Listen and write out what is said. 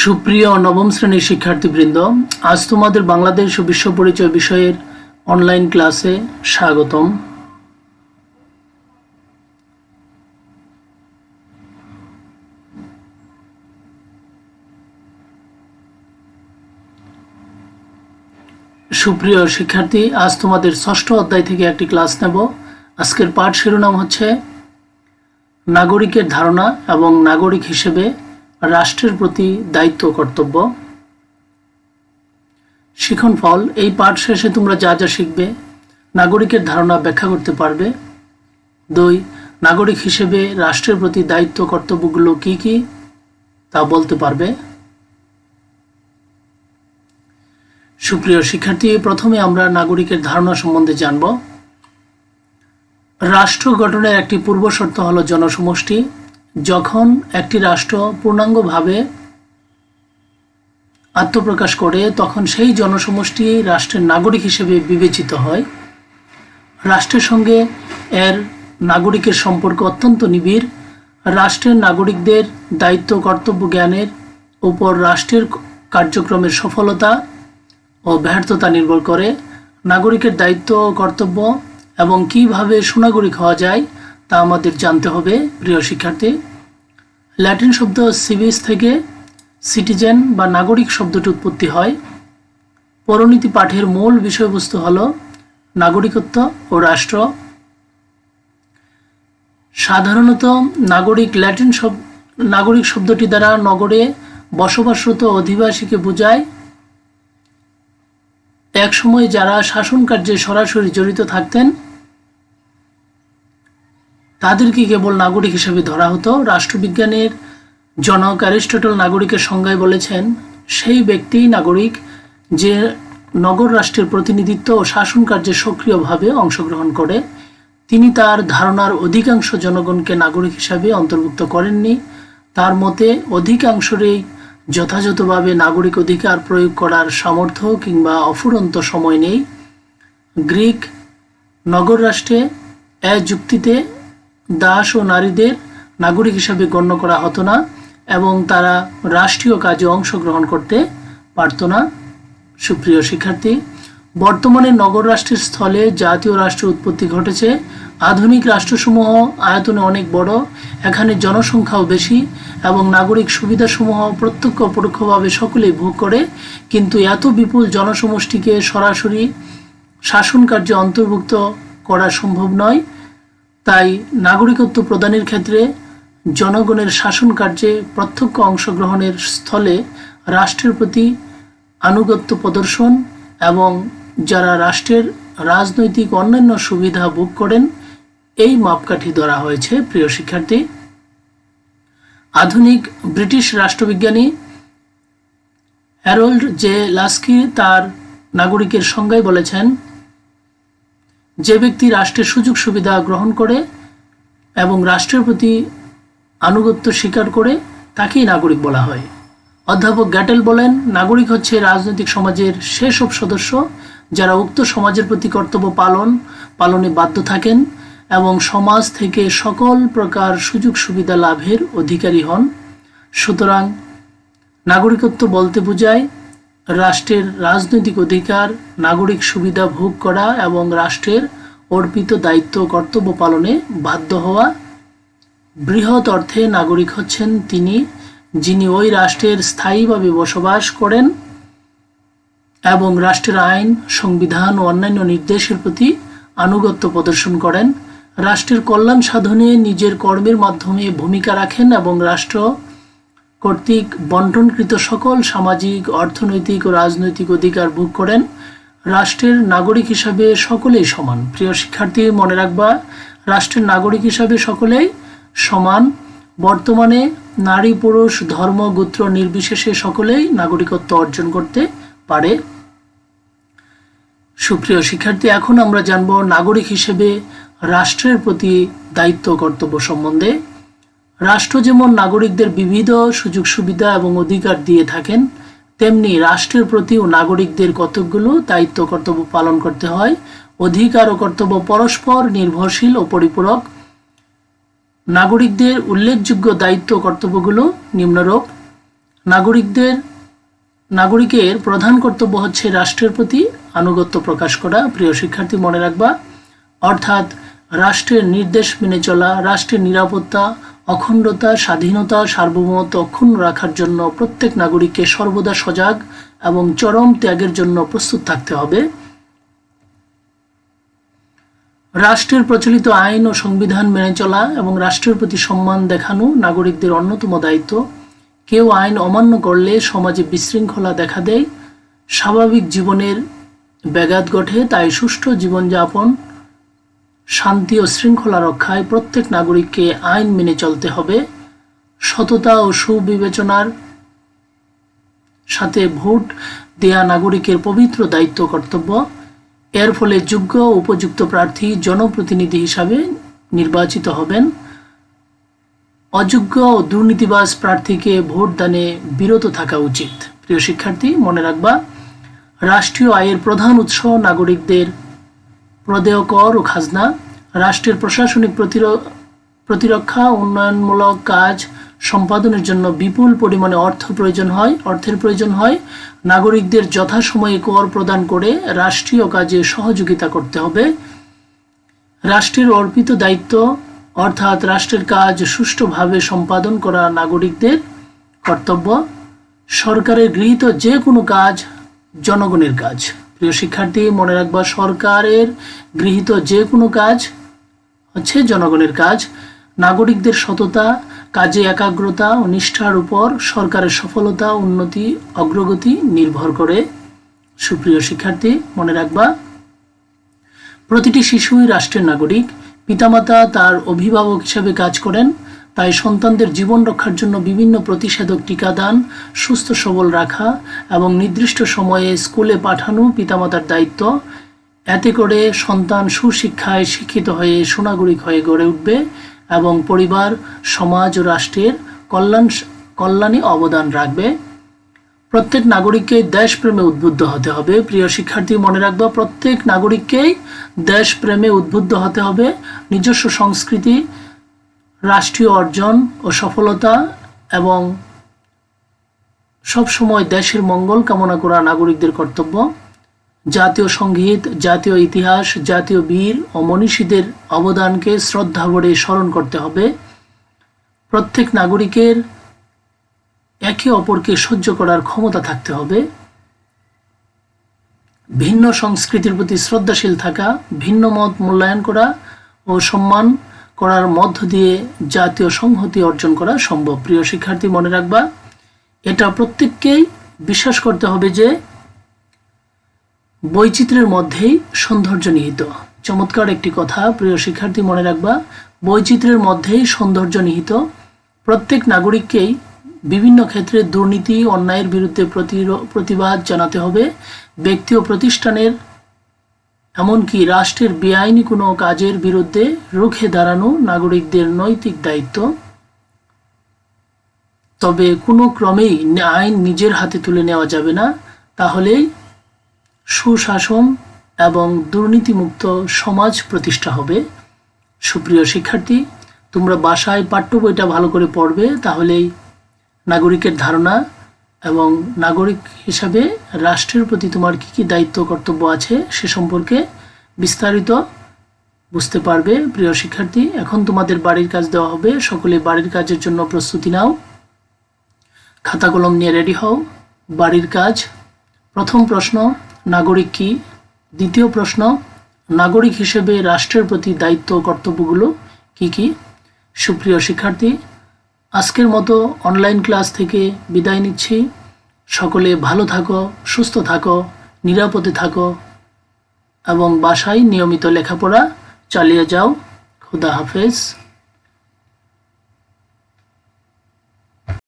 সুপ্রিয় নবম শ্রেণীর শিক্ষার্থীবৃন্দ, আজ তোমাদের বাংলাদেশ ও বিশ্ব পরিচয় বিষয়ের অনলাইন ক্লাসে স্বাগতম। সুপ্রিয় শিক্ষার্থী, আজ তোমাদের ষষ্ঠ অধ্যায় থেকে একটি ক্লাস নেব। আজকের পাঠ শিরোনাম হচ্ছে নাগরিকের ধারণা এবং নাগরিক হিসেবে রাষ্ট্রের প্রতি দায়িত্ব কর্তব্য। শিখন ফল: এই পাঠ শেষে তোমরা যা যা শিখবে: নাগরিকের ধারণা ব্যাখ্যা করতে পারবে। 2. নাগরিক হিসেবে রাষ্ট্রের প্রতি দায়িত্ব কর্তব্যগুলো কি কি তা বলতে পারবে। সুপ্রিয় শিক্ষার্থী, প্রথমে আমরা নাগরিকের ধারণা সম্বন্ধে জানব। রাষ্ট্র গঠনের একটি পূর্ব শর্ত হলো জনসমষ্টি। যখন একটি রাষ্ট্র পূর্ণাঙ্গভাবে আত্মপ্রকাশ করে তখন সেই জনসমষ্টি রাষ্ট্রের নাগরিক হিসেবে বিবেচিত হয়। রাষ্ট্রের সঙ্গে এর নাগরিকের সম্পর্ক অত্যন্ত নিবিড়। রাষ্ট্রের নাগরিকদের দায়িত্ব কর্তব্য জ্ঞানের উপর রাষ্ট্রের কার্যক্রমের সফলতা ও ব্যর্থতা নির্ভর করে। নাগরিকের দায়িত্ব কর্তব্য এবং কিভাবে সুনাগরিক হওয়া যায় তা আমাদের জানতে হবে। প্রিয় শিক্ষার্থী, ল্যাটিন শব্দ সিভিস থেকে সিটিজেন বা নাগরিক শব্দটি উৎপত্তি হয়। পৌরনীতি পাঠের মূল বিষয়বস্তু হল নাগরিকত্ব ও রাষ্ট্র। সাধারণত নাগরিক শব্দটি দ্বারা নগরে বসবাসরত অধিবাসীকে বোঝায়। একসময় যারা শাসন কার্যে সরাসরি জড়িত থাকতেন তাদেরকে কেবল নাগরিক হিসেবে ধরা হতো। রাষ্ট্রবিজ্ঞানের জনক অ্যারিস্টটল নাগরিকের সংজ্ঞায় বলেছেন, সেই ব্যক্তিই নাগরিক যে নগর রাষ্ট্রের প্রতিনিধিত্ব ও শাসন কার্যে সক্রিয়ভাবে অংশগ্রহণ করে। তিনি তার ধারণার অধিকাংশ জনগণকে নাগরিক হিসাবে অন্তর্ভুক্ত করেননি। তার মতে অধিকাংশেরই যথাযথভাবে নাগরিক অধিকার প্রয়োগ করার সামর্থ্য কিংবা অফুরন্ত সময় নেই। গ্রিক নগর রাষ্ট্রে এ যুক্তিতে দাস ও নারীদের নাগরিক হিসাবে গণ্য করা হতো না এবং তারা রাষ্ট্রীয় কাজে অংশগ্রহণ করতে পারত না। সুপ্রিয় শিক্ষার্থী, বর্তমানে নগর রাষ্ট্রের স্থলে জাতীয় রাষ্ট্রের উৎপত্তি ঘটেছে। আধুনিক রাষ্ট্রসমূহ আয়তনে অনেক বড়, এখানে জনসংখ্যাও বেশি এবং নাগরিক সুবিধাসমূহ প্রত্যক্ষ পরোক্ষভাবে সকলেই ভোগ করে। কিন্তু এত বিপুল জনসমষ্টিকে সরাসরি শাসন কার্যে অন্তর্ভুক্ত করা সম্ভব নয়। তাই নাগরিকত্ব প্রদানের ক্ষেত্রে জনগণের শাসন কার্যে প্রত্যক্ষ অংশগ্রহণের স্থলে রাষ্ট্রের প্রতি আনুগত্য প্রদর্শন এবং যারা রাষ্ট্রের রাজনৈতিক অন্যান্য সুবিধা ভোগ করেন এই মাপকাঠি ধরা হয়েছে। প্রিয় শিক্ষার্থী, আধুনিক ব্রিটিশ রাষ্ট্রবিজ্ঞানী হ্যারল্ড জে লাস্কি তার নাগরিকের সংজ্ঞায় বলেছেন, যে ব্যক্তি রাষ্ট্রের সুযোগ সুবিধা গ্রহণ করে এবং রাষ্ট্রের প্রতি আনুগত্য স্বীকার করে তাকেই নাগরিক বলা হয়। অধ্যাপক গ্যাটেল বলেন, নাগরিক হচ্ছে রাজনৈতিক সমাজের সেসব সদস্য যারা উক্ত সমাজের প্রতি কর্তব্য পালনে বাধ্য থাকেন এবং সমাজ থেকে সকল প্রকার সুযোগ সুবিধা লাভের অধিকারী হন। সুতরাং নাগরিকত্ব বলতে বোঝায় রাষ্ট্রের রাজনৈতিক অধিকার, নাগরিক সুবিধা ভোগ করা এবং রাষ্ট্রের অর্পিত দায়িত্ব কর্তব্য পালনে বাধ্য হওয়া। বৃহৎ অর্থে নাগরিক হচ্ছেন তিনি যিনি ওই রাষ্ট্রের স্থায়ীভাবে বসবাস করেন এবং রাষ্ট্রের আইন, সংবিধান ও অন্যান্য নির্দেশের প্রতি আনুগত্য প্রদর্শন করেন, রাষ্ট্রের কল্যাণ সাধনে নিজের কর্মের মাধ্যমে ভূমিকা রাখেন এবং রাষ্ট্র কর্তৃক বন্টনকৃত সকল সামাজিক, অর্থনৈতিক ও রাজনৈতিক অধিকার ভোগ করেন। রাষ্ট্রের নাগরিক হিসাবে সকলেই সমান। প্রিয় শিক্ষার্থী, মনে রাখবা, রাষ্ট্রের নাগরিক হিসাবে সকলেই সমান। বর্তমানে নারী, পুরুষ, ধর্ম, গোত্র নির্বিশেষে সকলেই নাগরিকত্ব অর্জন করতে পারে। সুপ্রিয় শিক্ষার্থী, এখন আমরা জানব নাগরিক হিসেবে রাষ্ট্রের প্রতি দায়িত্ব কর্তব্য সম্বন্ধে। রাষ্ট্র যেমন নাগরিকদের বিবিধ সুযোগ সুবিধা এবং অধিকার দিয়ে থাকেন, তেমনি রাষ্ট্রের প্রতিও নাগরিকদের কতকগুলো দায়িত্ব কর্তব্য পালন করতে হয়। অধিকার ও কর্তব্য পরস্পর নির্ভরশীল ও পরিপূরক। নাগরিকদের উল্লেখযোগ্য দায়িত্ব কর্তব্যগুলো নিম্নরূপ: নাগরিকের প্রধান কর্তব্য হচ্ছে রাষ্ট্রের প্রতি আনুগত্য প্রকাশ করা। প্রিয় শিক্ষার্থী, মনে রাখবা, অর্থাৎ রাষ্ট্রের নির্দেশ মেনে চলা, রাষ্ট্রের নিরাপত্তা, অখণ্ডতা, স্বাধীনতা, সার্বভৌমত্ব অক্ষুণ্ণ রাখার জন্য প্রত্যেক নাগরিককে সর্বদা সজাগ এবং চরম ত্যাগের জন্য প্রস্তুত থাকতে হবে। রাষ্ট্রের প্রচলিত আইন ও সংবিধান মেনে চলা এবং রাষ্ট্রের প্রতি সম্মান দেখানো নাগরিকদের অন্যতম দায়িত্ব। কেউ আইন অমান্য করলে সমাজে বিশৃঙ্খলা দেখা দেয়, স্বাভাবিক জীবনের ব্যাঘাত ঘটে। তাই সুষ্ঠু জীবনযাপন, শান্তি ও শৃঙ্খলা রক্ষায় প্রত্যেক নাগরিককে আইন মেনে চলতে হবে। সততা ও সুবিবেচনার সাথে ভোট দেয়া নাগরিকের পবিত্র দায়িত্ব কর্তব্য। এর ফলে যোগ্য ও উপযুক্ত প্রার্থী জনপ্রতিনিধি হিসাবে নির্বাচিত হবেন। অযোগ্য ও দুর্নীতিবাজ প্রার্থীকে ভোট দানে বিরত থাকা উচিত। প্রিয় শিক্ষার্থী, মনে রাখবা, রাষ্ট্রীয় আয়ের প্রধান উৎস নাগরিকদের প্রদেয় কর ও খাজনা। রাষ্ট্রের প্রশাসনিক প্রতিরক্ষা উন্নয়নমূলক কাজ সম্পাদনের জন্য বিপুল পরিমাণে অর্থের প্রয়োজন হয়। নাগরিকদের যথাসময়ে কর প্রদান করে রাষ্ট্রীয় কাজে সহযোগিতা করতে হবে। রাষ্ট্রের অর্পিত দায়িত্ব অর্থাৎ রাষ্ট্রের কাজ সুষ্ঠুভাবে সম্পাদন করা নাগরিকদের কর্তব্য। সরকারের গৃহীত যে কোনো কাজ জনগণের কাজ। প্রিয় শিক্ষার্থী, মনে রাখবা, সরকারের গৃহীত যে কোনো কাজ হচ্ছে জনগণের কাজ। নাগরিকদের সততা, কাজে একাগ্রতা ও নিষ্ঠার উপর সরকারের সফলতা, উন্নতি, অগ্রগতি নির্ভর করে। সুপ্রিয় শিক্ষার্থী, মনে রাখবা, প্রতিটি শিশুই রাষ্ট্রের নাগরিক। পিতামাতা তার অভিভাবক হিসেবে কাজ করেন। তাই সন্তানদের জীবন রক্ষার জন্য বিভিন্ন প্রতিষেধক টিকাদান, সুস্থ সবল রাখা এবং নির্দিষ্ট সময়ে স্কুলে পাঠানো পিতামাতার দায়িত্ব। এতে করে সন্তান সুশিক্ষায় শিক্ষিত হয়ে সুনাগরিক হয়ে গড়ে উঠবে এবং পরিবার, সমাজ ও রাষ্ট্রের কল্যাণে অবদান রাখবে। প্রত্যেক নাগরিককে দেশপ্রেমে উদ্বুদ্ধ হতে হবে। প্রিয় শিক্ষার্থী, মনে রাখবা, প্রত্যেক নাগরিককেই দেশপ্রেমে উদ্বুদ্ধ হতে হবে। নিজস্ব সংস্কৃতি, রাষ্ট্রীয় অর্জন ও সফলতা এবং সবসময় দেশের মঙ্গল কামনা করা নাগরিকদের কর্তব্য। জাতীয় সংগীত, জাতীয় ইতিহাস, জাতীয় বীর ও মনীষীদের অবদানকে শ্রদ্ধা ভরে স্মরণ করতে হবে। প্রত্যেক নাগরিকের একে অপরকে সহ্য করার ক্ষমতা থাকতে হবে। ভিন্ন সংস্কৃতির প্রতি শ্রদ্ধাশীল থাকা, ভিন্ন মত মূল্যায়ন করা ও সম্মান করার মধ্য দিয়ে জাতীয় সংহতি অর্জন করা সম্ভব। প্রিয় শিক্ষার্থী, মনে রাখবা, এটা প্রত্যেককেই বিশ্বাস করতে হবে যে বৈচিত্র্যের মধ্যেই সৌন্দর্য নিহিত। চমৎকার একটি কথা। প্রিয় শিক্ষার্থী, মনে রাখবা, বৈচিত্র্যের মধ্যেই সৌন্দর্য নিহিত। প্রত্যেক নাগরিককেই বিভিন্ন ক্ষেত্রে দুর্নীতি, অন্যায়ের বিরুদ্ধে প্রতিবাদ জানাতে হবে। ব্যক্তি ও প্রতিষ্ঠানের এমনকি রাষ্ট্রের বেআইনি কোনো কাজের বিরুদ্ধে রুখে দাঁড়ানো নাগরিকদের নৈতিক দায়িত্ব। তবে কোনো ক্রমেই আইন নিজের হাতে তুলে নেওয়া যাবে না, তাহলেই সুশাসন এবং দুর্নীতিমুক্ত সমাজ প্রতিষ্ঠা হবে। সুপ্রিয় শিক্ষার্থী, তোমরা বাসায় পাঠ্য বইটা ভালো করে পড়বে, তাহলেই নাগরিকের ধারণা এবং নাগরিক হিসাবে রাষ্ট্রের প্রতি তোমার কী কী দায়িত্ব কর্তব্য আছে সে সম্পর্কে বিস্তারিত বুঝতে পারবে। প্রিয় শিক্ষার্থী, এখন তোমাদের বাড়ির কাজ দেওয়া হবে। সকলে বাড়ির কাজের জন্য প্রস্তুতি নাও, খাতা কলম নিয়ে রেডি হও। বাড়ির কাজ: প্রথম প্রশ্ন, নাগরিক কি? দ্বিতীয় প্রশ্ন, নাগরিক হিসেবে রাষ্ট্রের প্রতি দায়িত্ব ও কর্তব্যগুলো কি কি? সুপ্রিয় শিক্ষার্থী, আজকের মতো অনলাইন ক্লাস থেকে বিদায় নিচ্ছি। সকলে ভালো থাকো, সুস্থ থাকো, নিরাপদে থাকো এবং বাসায় নিয়মিত লেখাপড়া চালিয়ে যাও। খুদা হাফেজ।